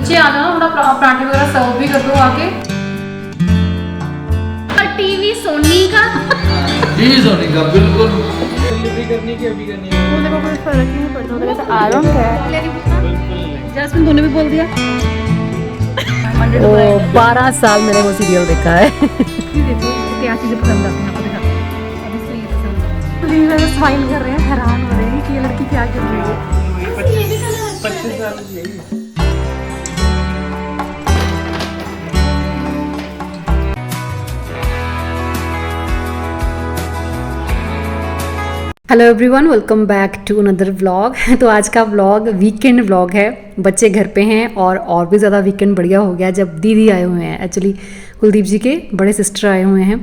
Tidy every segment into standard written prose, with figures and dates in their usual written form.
नीचे आ जाओ, थोड़ा पराठे वगैरह सर्व भी कर दो आके। और टीवी सोनी का बिल्कुल वो देखो कोई फर्क नहीं पड़ता। देखो तो आ रहा है जैस्मिन तूने भी बोल दिया। ओ 12 साल मैंने वो सीरियल देखा है। क्या चीजें पसंद आती हैं आपको दिखाते हैं। अभी से ये पसंद है। स्माइल कर रहे हैं, हैरान हो रहे हैं कि ये लड़की क्या कर रही है। 25 साल की। Hello everyone, welcome back to another vlog. तो आज का व्लॉग वीकेंड व्लॉग है। बच्चे घर पे हैं और भी ज़्यादा वीकेंड बढ़िया हो गया जब दीदी आए हुए हैं। एक्चुअली कुलदीप जी के बड़े सिस्टर आए हुए हैं।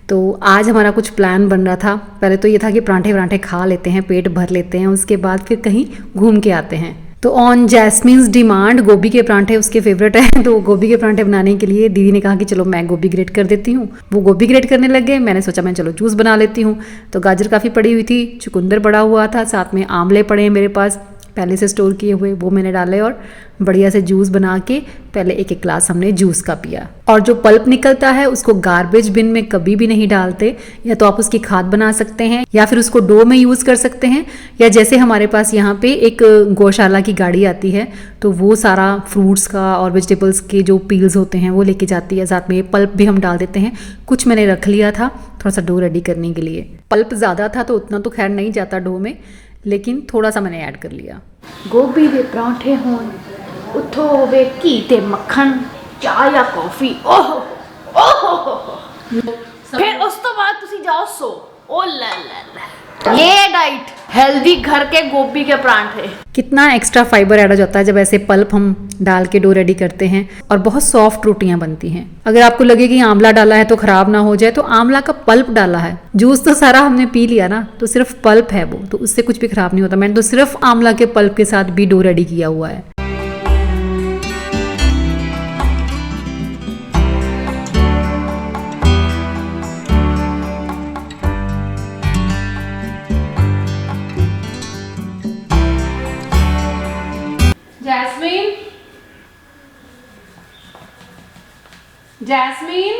तो आज हमारा कुछ प्लान बन रहा था। पहले तो ये था कि पराठे वराठे खा लेते हैं, पेट भर लेते हैं, उसके बाद फिर कहीं घूम के आते हैं। तो ऑन जैस्मिन्स डिमांड गोभी के पराठे उसके फेवरेट है। तो गोभी के पराठे बनाने के लिए दीदी ने कहा कि चलो मैं गोभी ग्रेट कर देती हूँ। वो गोभी ग्रेट करने लग गए। मैंने सोचा मैं चलो जूस बना लेती हूँ। तो गाजर काफ़ी पड़ी हुई थी, चुकंदर पड़ा हुआ था, साथ में आंवले पड़े हैं मेरे पास पहले से स्टोर किए हुए, वो मैंने डाले और बढ़िया से जूस बना के पहले एक एक ग्लास हमने जूस का पिया। और जो पल्प निकलता है उसको गार्बेज बिन में कभी भी नहीं डालते। या तो आप उसकी खाद बना सकते हैं या फिर उसको डो में यूज़ कर सकते हैं, या जैसे हमारे पास यहाँ पे एक गौशाला की गाड़ी आती है तो वो सारा फ्रूट्स का और वेजिटेबल्स के जो पील्स होते हैं वो लेके जाती है। साथ में पल्प भी हम डाल देते हैं। कुछ मैंने रख लिया था थोड़ा सा डो रेडी करने के लिए। पल्प ज़्यादा था तो उतना तो खैर नहीं जाता डो में, लेकिन थोड़ा सा मैंने ऐड कर लिया। गोभी के पराठे होन उठो होवे घी ते मक्खन चाय या कॉफी ओहो ओहो फिर उस तो बाद तुसी जाओ सो। ओ ला ला ला ये डाइट हेल्दी घर के गोभी के पराठे। कितना एक्स्ट्रा फाइबर ऐड हो जाता है जब ऐसे पल्प हम डाल के डो रेडी करते हैं, और बहुत सॉफ्ट रोटियां बनती हैं। अगर आपको लगे कि आंवला डाला है तो खराब ना हो जाए, तो आंवला का पल्प डाला है। जूस तो सारा हमने पी लिया ना, तो सिर्फ पल्प है वो, तो उससे कुछ भी खराब नहीं होता। मैंने तो सिर्फ आंवला के पल्प के साथ भी डो रेडी किया हुआ है। जैस्मिन, जैस्मिन,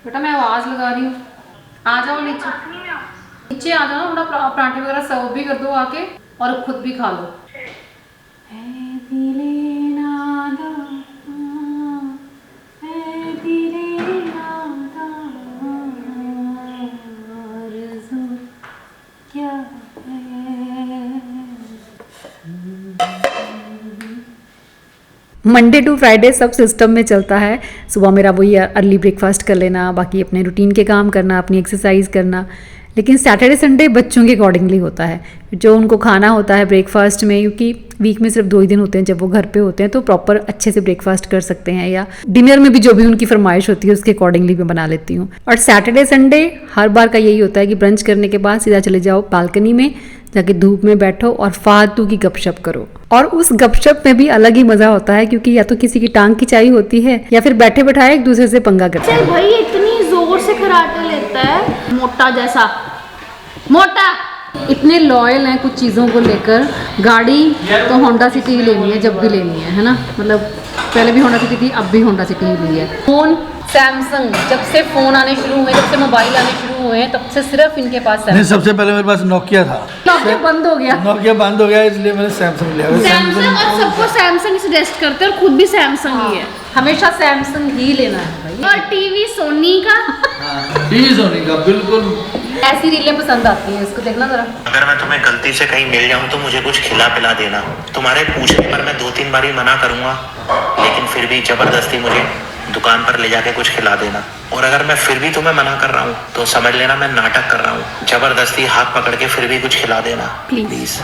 बेटा मैं आवाज लगा रही हूँ, आ जाओ नीचे। नीचे आ जाओ, थोड़ा पराठे वगैरह सर्व भी कर दो आके और खुद भी खा लो। मंडे टू फ्राइडे सब सिस्टम में चलता है। सुबह मेरा वही अर्ली ब्रेकफास्ट कर लेना, बाकी अपने रूटीन के काम करना, अपनी एक्सरसाइज करना। लेकिन सैटरडे संडे बच्चों के अकॉर्डिंगली होता है, जो उनको खाना होता है ब्रेकफास्ट में, क्योंकि वीक में सिर्फ 2 ही दिन होते हैं जब वो घर पे होते हैं, तो प्रॉपर अच्छे से ब्रेकफास्ट कर सकते हैं। या डिनर में भी जो भी उनकी फरमाइश होती है उसके अकॉर्डिंगली मैं बना लेती हूँ। और सैटरडे संडे हर बार का यही होता है कि ब्रंच करने के बाद सीधा चले जाओ बालकनी में, जाके धूप में बैठो और फालतू की गपशप करो। और उस गपशप में भी अलग ही मजा होता है, क्योंकि या तो किसी की टांग खिंचाई होती है या फिर बैठे बैठाए एक दूसरे से पंगा करते हैं। चल भाई इतनी जोर से खराटे लेता है मोटा जैसा मोटा। इतने लॉयल हैं कुछ चीज़ों को लेकर। गाड़ी तो होंडा सिटी ही लेनी है जब भी लेनी है ना। मतलब पहले भी होंडा सिटी थी, अब भी होंडा सिटी ही ली है। फोन सैमसंग, जब से फोन आने शुरू हुए, जब से मोबाइल आने शुरू हुए हैं, तब से सिर्फ इनके पास नहीं, सबसे पहले मेरे पास नोकिया था। नोकिया बंद हो गया। नोकिया बंद हो गया, इसलिए मैंने सैमसंग लिया। सैमसंग, और सबको सैमसंग सजेस्ट करते हैं और खुद भी सैमसंग ही है। हमेशा सैमसंग ही लेना है भाई। और टीवी सोनी का टीवी सोनी का बिल्कुल। ऐसी रीलें पसंद आती हैं, इसको देखना जरा। अगर मैं तुम्हें गलती से कहीं मिल जाऊं तो मुझे कुछ खिला पिला देना। तुम्हारे पूछने पर मैं 2-3 बार ही मना करूंगा, लेकिन फिर भी जबरदस्ती मुझे दुकान पर ले जाके कुछ खिला देना। और अगर मैं फिर भी तुम्हें मना कर रहा हूँ तो समझ लेना मैं नाटक कर रहा हूँ। जबरदस्ती हाथ पकड़ के फिर भी कुछ खिला देना प्लीज।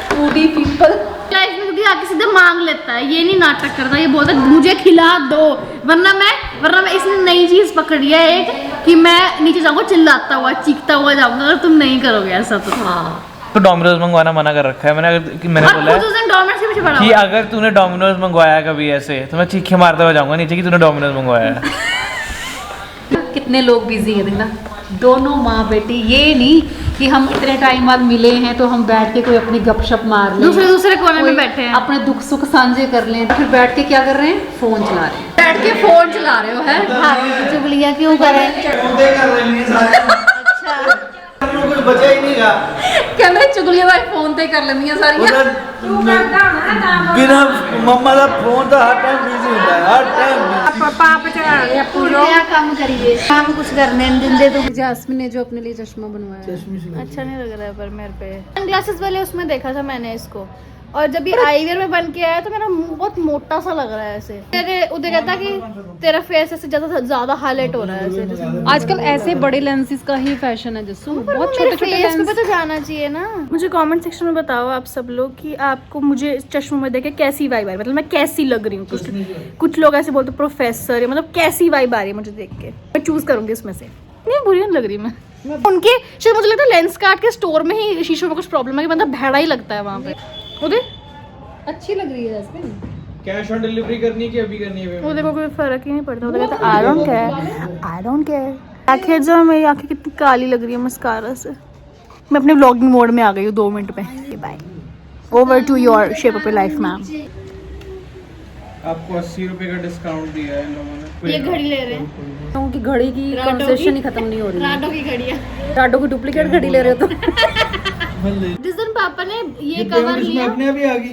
फूडी पीपल लाइफ में क्योंकि आके सीधे मांग लेता है, ये नहीं नाटक करता, ये बोलता है मुझे खिला दो, वरना मैं इसने नई चीज पकड़ी है एक कि मैं नीचे जाऊंगा चिल्लाता हुआ चीखता हुआ जाऊंगा अगर तुम नहीं करोगे ऐसा तो। हाँ, तो डोमिनोज मंगवाना मना कर रखा है मैंने बोला है डोमिनोज के पीछे पड़ा कि हुआ है। अगर तूने डोमिनोज मंगवाया कभी ऐसे तो मैं चीखे मारते हुए जाऊंगा नीचे कि तूने डोमिनोज मंगवाया है। कितने लोग बिजी हैं देखना, दोनों माँ बेटी। ये नहीं कि हम इतने टाइम बाद मिले हैं तो हम बैठ के कोई अपनी गपशप मार लें, दूसरे कोने में कोई बैठे हैं। अपने दुख सुख साझे कर लें, फिर बैठ के क्या कर रहे हैं, फोन चला रहे हैं, बैठ के फोन चला रहे हो है। चुगलियाँ क्यों करें? कुछ बचा ही नहीं रहा। कहते चुगलियां भाई फोन ते कर लेंदी सारियां। बिना मम्मा का फोन तो हर टाइम बिजी होता है, हर टाइम। पूरा काम करिए, काम कुछ करने नहीं देंगे तो। जैस्मिन ने जो अपने लिए चश्मा बनवाया है, अच्छा नहीं लग रहा है पर मेरे पे। सनग्लासेस वाले उसमें देखा था मैंने इसको, और जब ये आईवियर में बन के आया तो मेरा मुंह बहुत मोटा सा लग रहा है ऐसे। तेरे उधर कहता कि तेरा फेस ऐसे ज्यादा हाईलाइट हो रहा है ऐसे जैसे। आजकल ऐसे बड़े लेंसेज का ही फैशन है जस्सू, बहुत छोटे छोटे फेस पे लेंस। तो जाना चाहिए ना। मुझे कमेंट सेक्शन में बताओ आप सब लोग कि आपको मुझे इस चश्मों में देखे कैसी वाइब आ रही है, मतलब मैं कैसी लग रही हूँ। कुछ लोग ऐसे बोलते प्रोफेसर है, मतलब कैसी वाइब आ रही है मुझे देख के। मैं चूज करूंगी इसमें से। नहीं बुरी नहीं लग रही मैं। उनके शायद मुझे लगता है लेंस कार्ट के स्टोर में ही शीशों में कुछ प्रॉब्लम है कि मतलब भेड़ा ही लगता है वहाँ पे। उधर अच्छी लग रही है जैस्मिन। कैश ऑन डिलीवरी करनी है कि अभी करनी है? वो देखो कोई फर्क ही नहीं पड़ता। वो कहता आई डोंट केयर। आखिर जो मेरी आंखें कितनी काली लग रही है मस्कारा से। मैं अपने व्लॉगिंग मोड में आ गई हूँ 2 मिनट में। Bye, over to your shape of your life ma'am. आपको 80 रुपए का डिस्काउंट दिया है इन लोगों ने। ये घड़ी ले रहे हैं, लोगों की घड़ी की कंसेशन ही खत्म नहीं हो रही है। राडो की घड़ी है। राडो की डुप्लीकेट घड़ी ले रहे हो तुम। जिस दिन पापा ने ये कवर लिया, अपने भी आ गई।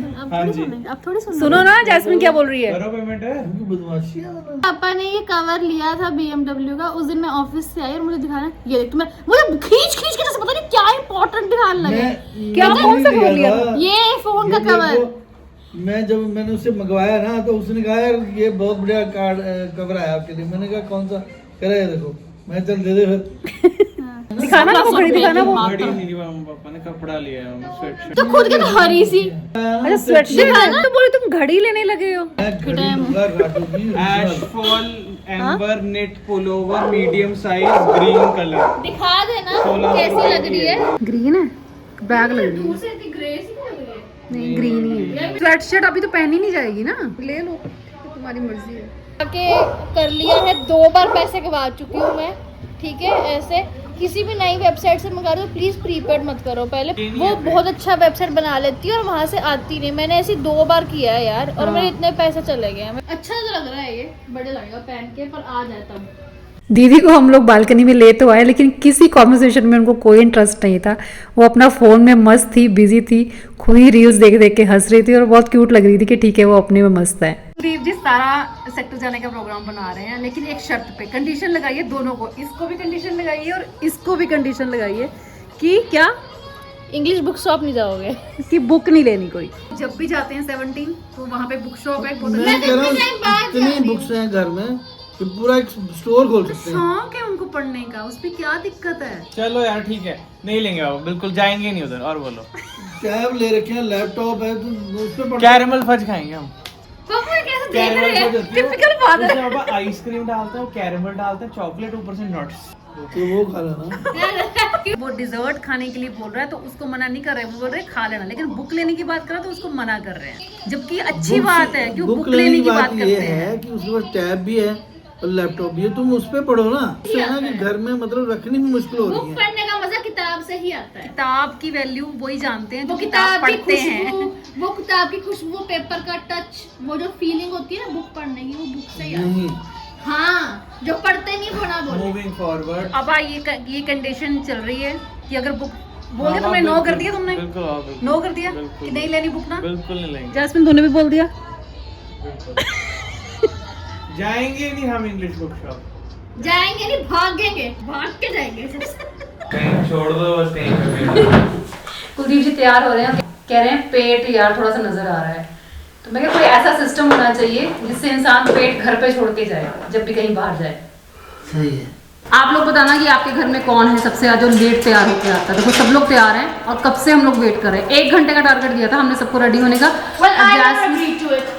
अब थोड़ी सुनो ना जैस्मिन क्या बोल रही है। करो पेमेंट है। बदमाशी है। पापा ने ये कवर लिया था BMW का। उस दिन मैं ऑफिस से आई और मुझे दिखाना, ये देख तुम्हें, मुझे खींच के जैसे पता नहीं क्या इंपॉर्टेंट दिखाने लगे। क्या कौन सा कवर लिया था? ये फोन का कवर। मैं जब मैंने उससे मंगवाया ना तो उसने कहा यार ये बहुत बढ़िया कार्ड कवर आया आपके लिए। मैंने कहा कौन सा? कह रहा है देखो। मैं चल दे दे फिर। दिखाना वो घड़ी, दिखाना वो। घड़ी नहीं ली पापा ने, कपड़ा लिया है स्वेटशर्ट। तो खुद की तो हरी सी। अच्छा स्वेटशर्ट तो बोले तुम घड़ी लेने लगे हो। मैं घड़ी लूंगा रातों की। Ashfall ember knit pullover medium size green colour. दिखा देना कैसी लग रही है। ग्रीन है, बैग लग रही है। दूर से इतनी ग्रे सी लग रही है। नहीं ग्रीन ही है। स्वेटशर्ट अभी तो पहनी नहीं जाएगी ना, ले लो तुम्हारी मर्जी है। के कर लिया है 2 बार पैसे गवा चुकी हूँ मैं। ठीक है, ऐसे किसी भी नई वेबसाइट से मंगा रहे हो प्लीज प्रीपेड मत करो पहले। वो बहुत अच्छा वेबसाइट बना लेती है और वहाँ से आती नहीं। मैंने ऐसे 2 बार किया है यार, और मेरे इतने पैसे चले गए हैं। अच्छा तो लग रहा है ये, बढ़िया लगेगा पहन के, पर आ जाता हूँ। दीदी को हम लोग बालकनी में ले तो आए, लेकिन किसी कॉन्वर्सेशन में उनको कोई इंटरेस्ट नहीं था। वो अपना फ़ोन में मस्त थी, बिजी थी, खुद ही रील्स देख देख के हंस रही थी और बहुत क्यूट लग रही थी कि ठीक है वो अपने में मस्त है। कुलदीप जी सारा सेक्टर जाने का प्रोग्राम बना रहे हैं, लेकिन एक शर्त पे कंडीशन लगाइए दोनों को। इसको भी कंडीशन लगाइए और इसको भी कंडीशन लगाइए कि क्या, इंग्लिश बुक शॉप नहीं जाओगे कि बुक नहीं लेनी कोई। जब भी जाते हैं 17 तो वहाँ पे बुक शॉप है। बहुत मैं कह रहा हूँ इतनी बुक्स हैं घर में कि पूरा एक स्टोर खोल सकते हैं। शौक है उनको पढ़ने का, उस पर क्या दिक्कत है। चलो यार ठीक है, नहीं लेंगे आप, बिल्कुल जाएंगे नहीं उधर। और बोलो। टैब ले रखे हैं, लैपटॉप है तो उस पे पढ़। कैरेमल फज खाएंगे हम। पापा कैसे देख रहे हैं? Typical father. पापा आइसक्रीम डालते हैं, कैरेमल डालते हैं, चॉकलेट ऊपर से नट्स। तो वो खा लेना। वो डिजर्ट खाने के लिए बोल रहा है तो उसको मना नहीं कर रहे, वो बोल रहे खा लेना। लेकिन बुक लेने की बात करा तो उसको मना कर रहे हैं, जबकि अच्छी बात है क्यों बुक लेने की बात ये करते हैं। है कि उसके पास टैब भी है और लैपटॉप भी है, तुम उस पे पढ़ो ना। है ना कि घर में मतलब रखनी भी मुश्किल हो रही बुक है। पढ़ने का मजा किताब से ही आता है। किताब की वैल्यू वही जानते हैं वो जो किताब किताब की पढ़ते हैं। खुशबू, वो किताब की खुशबू, पेपर का टच, वो जो फीलिंग होती है ना बुक पढ़ने की, वो बुक से ही आती है। नहीं हाँ, जो पढ़ते नहीं पढ़ा बोले। Moving forward. अब ये कंडीशन चल रही है कि अगर बुक बोल दिया तुमने, नो कर दिया तुमने, बिल्कुल हाँ, बिल्कुल। नो कर दिया बिल्कुल। कि नहीं लेनी बुक ना। बिल्कुल नहीं लेंगे। जैस्मिन तूने भी बोल दिया। जाएंगे नहीं हम इंग्लिश बुक शॉप। जाएंगे नहीं, भागेंगे, भाग के जाएंगे। कहीं छोड़ दो बस कहीं पे। कुलदीप जी तैयार हो रहे हैं, कह रहे हैं पेट यार थोड़ा सा नजर आ रहा है। तो मैं कोई ऐसा सिस्टम होना चाहिए जिससे इंसान पेट घर पे छोड़ के जाए जब भी कहीं बाहर जाए। सही है। आप लोग बताना कि आपके घर में कौन है सबसे ज्यादा जो लेट तैयार होकर आता है। देखो सब लोग तैयार हैं और कब से हम लोग वेट कर रहे हैं। 1 घंटे का टारगेट दिया था हमने सबको रेडी होने का। Well, I never agreed to it.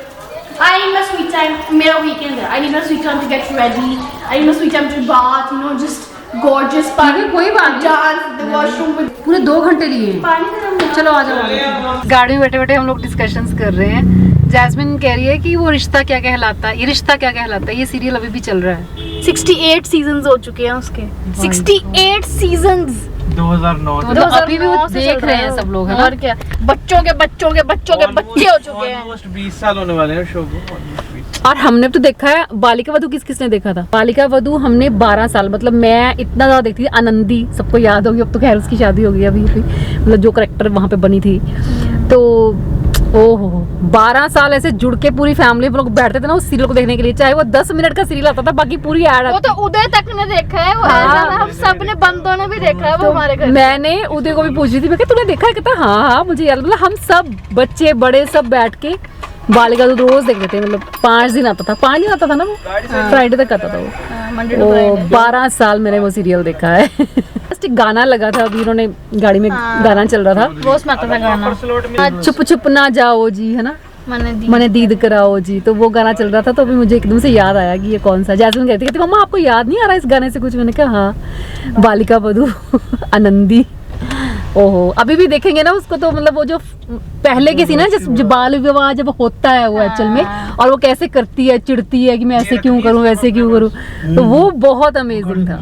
I need my sweet time. मेरा weekend है. I need my sweet time to get ready. I need my sweet time to bath. You know, just gorgeous. ठीक है, कोई बात नहीं। Dance in the washroom with पूरे 2 घंटे लिए हैं। पानी गरम है। चलो आ जाओ। गाड़ी में बैठे बैठे हम लोग डिस्कशंस कर रहे हैं। जैस्मिन कह रही है कि वो रिश्ता क्या कहलाता है, ये रिश्ता क्या कहलाता है। ये सीरियल अभी भी चल रहा है। 68 सीजन्स हो चुके हैं उसके। 68 सीजन्स। 2009 तो मतलब अभी भी वो 2009 से देख चल रहे रहा हैं है सब लोग, है ना? और क्या, बच्चों के बच्चों के बच्चों के बच्चे हो चुके हैं। ऑलमोस्ट 20 साल होने वाले हैं शो को, almost 20। और हमने तो देखा है बालिका वधू, किसने देखा था? बालिका वधू हमने 12 साल, मतलब मैं इतना ज्यादा देखती थी। आनंदी सबको याद होगी, अब तो खैर उसकी शादी हो गई अभी, मतलब जो करेक्टर वहां पे बनी थी। तो ओहो 12 साल ऐसे जुड़ के पूरी फैमिली हम लोग बैठते थे ना उस सीरियल को देखने के लिए, चाहे वो 10 मिनट का सीरियल आता था, बाकी पूरी ऐड वो तो उदय तक ने देखा है, वो हाँ। ऐसा ना, हम सब ने बंदों ने भी देखा है वो हमारे घर। मैंने उदय को भी पूछ रही थी, मैं तूने देखा है? कहता हाँ मुझे याद, मतलब हम सब बच्चे बड़े सब बैठ के बालिका तो रोज देखते थे, मतलब 5 दिन आता था, 5 दिन आता था ना वो, फ्राइडे तक आता था वो। Monday two O, Friday. 12 साल मैंने वो सीरियल देखा है। जस्ट एक गाना लगा था अभी, उन्होंने गाड़ी में गाना चल रहा था, वो उसमें आता था गाना, चुप चुप ना जाओ जी, है ना, मैंने दी। मने दीद कराओ जी, तो वो गाना चल रहा था। तो अभी मुझे एकदम से याद आया कि ये कौन सा। जैस्मिन कहती कहती मम्मा आपको याद नहीं आ रहा इस गाने से कुछ? मैंने कहा हाँ, बालिका वधू आनंदी। ओहो अभी भी देखेंगे ना उसको तो, मतलब वो जो पहले की सी ना, जो बाल विवाह जब होता है वो एक्चुअल में, और वो कैसे करती है, चिढ़ती है कि मैं ऐसे क्यों करूं वैसे क्यों करूं, तो वो बहुत अमेजिंग था।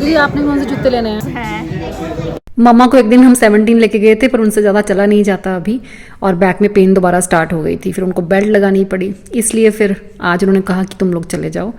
ये आपने कौन से जूते लेने हैं? मम्मा को एक दिन हम 17 लेके गए थे, पर उनसे ज़्यादा चला नहीं जाता अभी, और बैक में पेन दोबारा स्टार्ट हो गई थी, फिर उनको बेल्ट लगानी पड़ी, इसलिए फिर आज उन्होंने कहा कि तुम लोग चले जाओ।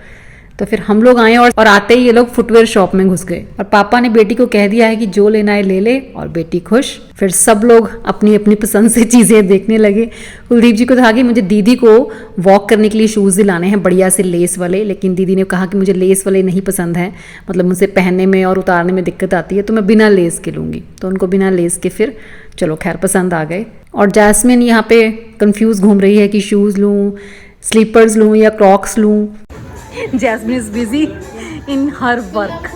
तो फिर हम लोग आए और आते ही ये लोग फुटवेयर शॉप में घुस गए, और पापा ने बेटी को कह दिया है कि जो लेना है ले ले, और बेटी खुश। फिर सब लोग अपनी अपनी पसंद से चीज़ें देखने लगे। कुलदीप जी को था कि मुझे दीदी को वॉक करने के लिए शूज़ दिलाने हैं बढ़िया से लेस वाले, लेकिन दीदी ने कहा कि मुझे लेस वाले नहीं पसंद हैं, मतलब मुझे पहनने में और उतारने में दिक्कत आती है, तो मैं बिना लेस के लूँगी। तो उनको बिना लेस के फिर चलो खैर पसंद आ गए। और जैस्मिन यहाँ पे कंफ्यूज घूम रही है कि शूज़ लूँ, स्लीपर्स लूँ या क्रॉक्स लूँ। Jasmine is busy in her work.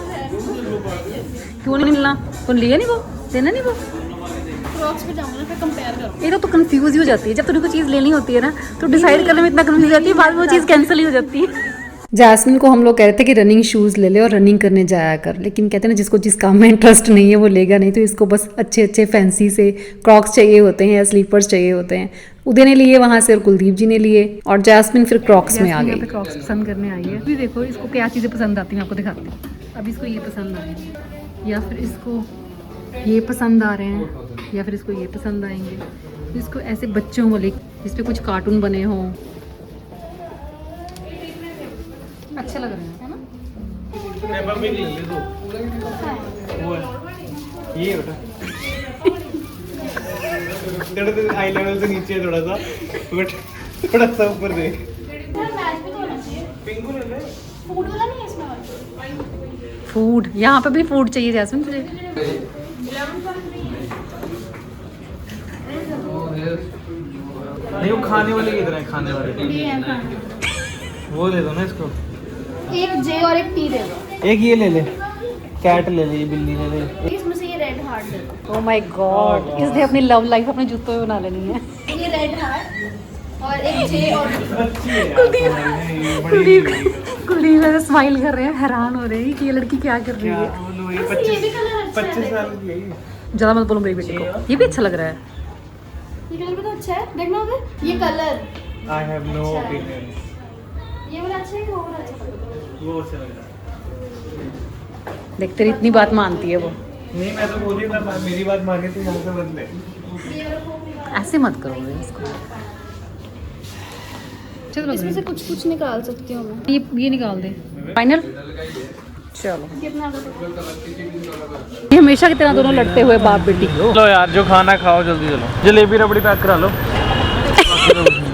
क्यों नहीं मिलना? तुम लिया नहीं वो, देना नहीं वो? क्रॉक्स पे जाऊंगा ना, फिर कंपेयर करो। ये तो कंफ्यूज ही हो जाती है, जब तुमको चीज़ लेनी होती है ना तो डिसाइड करने में इतना कंफ्यूज हो जाती है, बाद में वो चीज़ कैंसिल ही हो जाती है। जैस्मिन को हम लोग कह रहे थे कि रनिंग शूज़ ले ले और रनिंग करने जाया कर, लेकिन कहते हैं ना जिसको जिस काम में इंटरेस्ट नहीं है वो लेगा नहीं, तो इसको बस अच्छे अच्छे फैंसी से क्रॉक्स चाहिए होते हैं या स्लीपर्स चाहिए होते हैं। उदय ने लिए वहाँ से और कुलदीप जी ने लिए, और जैस्मिन फिर क्रॉक्स में आ गई। क्रॉक्स पसंद करने आई है। अभी देखो इसको क्या चीज़ें पसंद आती हैं, आपको दिखाती हूँ। अब इसको ये पसंद आ रही है, या फिर इसको ये पसंद आ रहे हैं, या फिर इसको ये पसंद आएंगे। इसको ऐसे बच्चों वाले जिस पे कुछ कार्टून बने हों, अच्छे लग रहे हैं, है ना? ये बेटा आई लेवल से नीचे थोड़ा सा, बट थोड़ा सा ऊपर देख। फूड वाला नहीं है इसमें? फूड, यहाँ पे भी फूड चाहिए जैस्मिन तुझे? नहीं वो खाने वाले किधर है? खाने वाले ये है खाना। वो दे दो ना इसको। एक जे और एक टी दे दो। एक ये ले ले, कैट ले ले, ये बिल्ली ले ले। इसमें से ये रेड हार्ट दे दो। ओह माय गॉड, इसने अपनी लव लाइफ अपने जूतों में बना लेनी है। ये रेड हार्ट और एक जे और कुलदीप ऐसे स्माइल कर रहे हैं, हैरान हो रहे हैं कि ये लड़की क्या कर रही है। ये भी कलर अच्छा है। 25 साल की है ये। ज़्यादा मत बोलो मेरी बेटी को, ये भी अच्छा लग रहा है। ये कलर भी तो अच्छा है, देखना अबे ये colour. I have no opinion. ये वाला अच्छा है कि वो वाला अच्छा है? वो अच्छा लग रहा है। देख तेरी इतनी बात मानती है वो, नहीं मैं तो बोल ही था, मेरी बात माने तो यहाँ से मत ले। ऐसे मत करो रे इसको। चलो इसमें से कुछ कुछ निकाल सकती हूँ मैं। ये निकाल दे फाइनल। चलो कितना ये हमेशा की तरह दोनों लड़ते हुए बाप बेटी। चलो यार जो खाना खाओ जल्दी चलो। जलेबी रबड़ी पैक करा लो।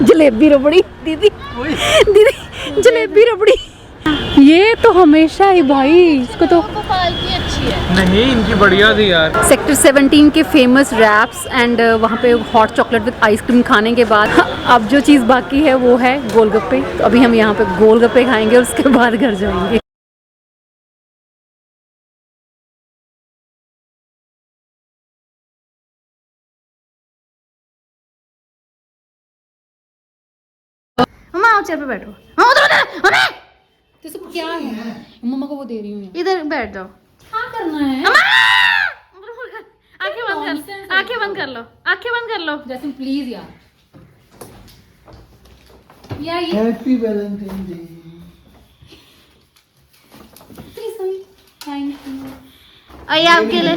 जलेबी रबड़ी दीदी, दीदी जलेबी रबड़ी, ये तो हमेशा ही भाई, इसको तो गोपाल की अच्छी है। नहीं इनकी बढ़िया थी यार। सेक्टर 17 के फेमस रैप्स एंड वहाँ पे हॉट चॉकलेट विद आइसक्रीम खाने के बाद अब जो चीज़ बाकी है वो है गोलगप्पे। तो अभी हम यहाँ पे गोलगप्पे खाएंगे और उसके बाद घर जाएंगे। मम्मा आओ चेयर पे बैठो। हाँ उधर उधर तो सब क्या है? मम्मा को वो दे रही हूँ। इधर बैठ जाओ। क्या करना है? आंखें बंद कर, आंखें बंद कर लो, आंखें बंद कर लो। जैसे प्लीज यार ये happy Valentine day. Please thank you. और ये आपके लिए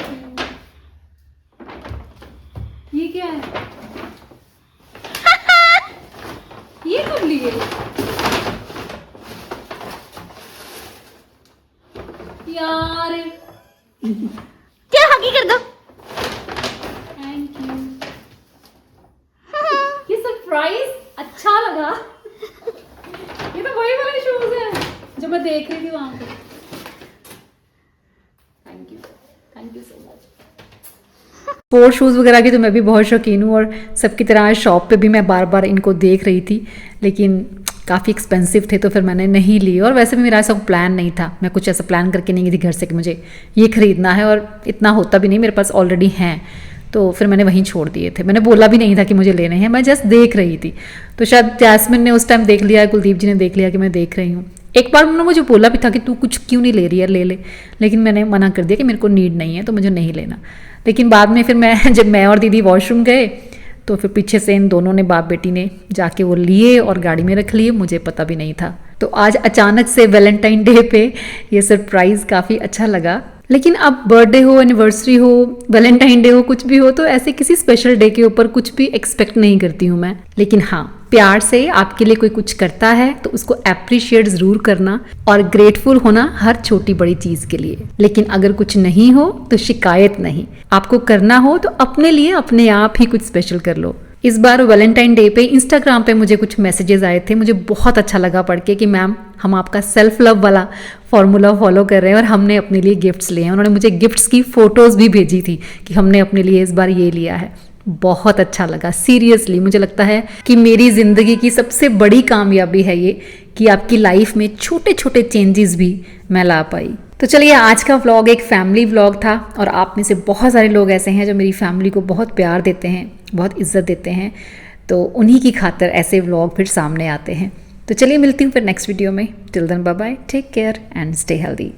ये क्या है? ये कब लिए? यार क्या हकी कर दो। Thank you. ये सरप्राइज अच्छा लगा। ये तो वही वाले शूज हैं जो मैं देख रही थी वहां पे। Thank you so much. Sport shoes वगैरह की तो मैं भी बहुत शौकीन हूँ और सबकी तरह शॉप पे भी मैं बार बार इनको देख रही थी, लेकिन काफ़ी एक्सपेंसिव थे तो फिर मैंने नहीं लिए। और वैसे भी मेरा ऐसा प्लान नहीं था, मैं कुछ ऐसा प्लान करके नहीं गई थी घर से कि मुझे ये ख़रीदना है, और इतना होता भी नहीं, मेरे पास ऑलरेडी हैं, तो फिर मैंने वहीं छोड़ दिए थे। मैंने बोला भी नहीं था कि मुझे लेने हैं, मैं जस्ट देख रही थी। तो शायद जैस्मिन ने उस टाइम देख लिया, कुलदीप जी ने देख लिया कि मैं देख रही हूँ। एक बार उन्होंने मुझे बोला भी था कि तू कुछ क्यों नहीं ले रही है, ले ले, लेकिन मैंने मना कर दिया कि मेरे को नीड नहीं है तो मुझे नहीं लेना। लेकिन बाद में फिर जब मैं और दीदी वॉशरूम गए तो फिर पीछे से इन दोनों ने, बाप बेटी ने जाके वो लिए और गाड़ी में रख लिए, मुझे पता भी नहीं था। तो आज अचानक से वैलेंटाइन डे पे ये सरप्राइज़ काफ़ी अच्छा लगा। लेकिन अब बर्थडे हो, एनिवर्सरी हो, वैलेंटाइन डे हो, कुछ भी हो, तो ऐसे किसी स्पेशल डे के ऊपर कुछ भी एक्सपेक्ट नहीं करती हूँ मैं। लेकिन हाँ, प्यार से आपके लिए कोई कुछ करता है तो उसको अप्रिशिएट ज़रूर करना और ग्रेटफुल होना हर छोटी बड़ी चीज़ के लिए। लेकिन अगर कुछ नहीं हो तो शिकायत नहीं, आपको करना हो तो अपने लिए अपने आप ही कुछ स्पेशल कर लो। इस बार वैलेंटाइन डे पे इंस्टाग्राम पे मुझे कुछ मैसेजेस आए थे, मुझे बहुत अच्छा लगा पढ़ के कि मैम हम आपका सेल्फ लव वाला फॉर्मूला फॉलो कर रहे हैं और हमने अपने लिए गिफ्ट्स लिए हैं। उन्होंने मुझे गिफ्ट्स की फ़ोटोज़ भी भेजी थी कि हमने अपने लिए इस बार ये लिया है। बहुत अच्छा लगा, सीरियसली मुझे लगता है कि मेरी ज़िंदगी की सबसे बड़ी कामयाबी है ये कि आपकी लाइफ में छोटे छोटे चेंजेस भी मैं ला पाई। तो चलिए, आज का व्लॉग एक फैमिली व्लॉग था और आप में से बहुत सारे लोग ऐसे हैं जो मेरी फैमिली को बहुत प्यार देते हैं, बहुत इज्जत देते हैं, तो उन्हीं की खातिर ऐसे व्लॉग फिर सामने आते हैं। तो चलिए मिलती हूँ फिर नेक्स्ट वीडियो में। Till then bye bye, take care and stay healthy.